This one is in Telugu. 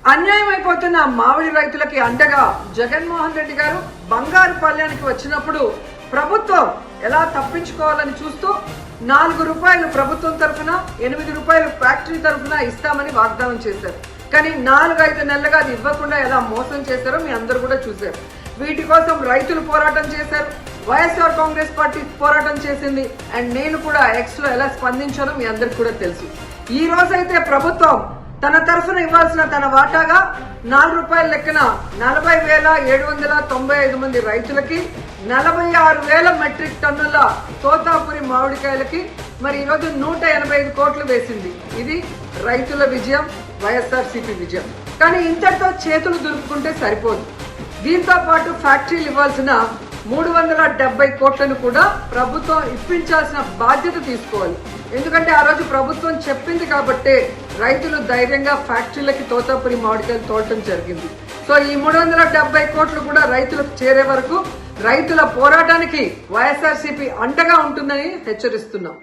అన్యాయం అయిపోతున్న మామిడి రైతులకి అండగా జగన్మోహన్ రెడ్డి గారు బంగారు పల్లెనికి వచ్చినప్పుడు ప్రభుత్వం ఎలా తప్పించుకోవాలని చూస్తూ ₹4 ప్రభుత్వం తరఫున, ₹8 ఫ్యాక్టరీ తరఫున ఇస్తామని వాగ్దానం చేశారు. కానీ 4-5 నెలలుగా అది ఇవ్వకుండా ఎలా మోసం చేశారో మీ అందరూ కూడా చూశారు. వీటి కోసం రైతులు పోరాటం చేశారు, వైఎస్ఆర్ కాంగ్రెస్ పార్టీ పోరాటం చేసింది. అండ్ నేను కూడా ఎక్స్ లో ఎలా స్పందించానో మీ అందరికి కూడా తెలుసు. ఈ రోజైతే ప్రభుత్వం తన తరఫున ఇవ్వాల్సిన తన వాటాగా ₹4 లెక్కన 40,795 మంది రైతులకి 46,000 మెట్రిక్ టన్నుల తోతాపురి మామిడికాయలకి మరి ఈరోజు 185 కోట్లు వేసింది. ఇది రైతుల విజయం, వైఎస్ఆర్సీపీ విజయం. కానీ ఇంతటితో చేతులు దులుపుకుంటే సరిపోదు. దీంతో పాటు ఫ్యాక్టరీలు ఇవ్వాల్సిన 370 కోట్లను కూడా ప్రభుత్వం ఇప్పించాల్సిన బాధ్యత తీసుకోవాలి. ఎందుకంటే ఆ రోజు ప్రభుత్వం చెప్పింది కాబట్టే రైతులు ధైర్యంగా ఫ్యాక్టరీలకి తోతాపురి మామిడికాయలు తోలటం జరిగింది. సో ఈ 370 కోట్లు కూడా రైతులకు చేరే వరకు రైతుల పోరాటానికి వైఎస్ఆర్సీపీ అండగా ఉంటుందని హెచ్చరిస్తున్నాం.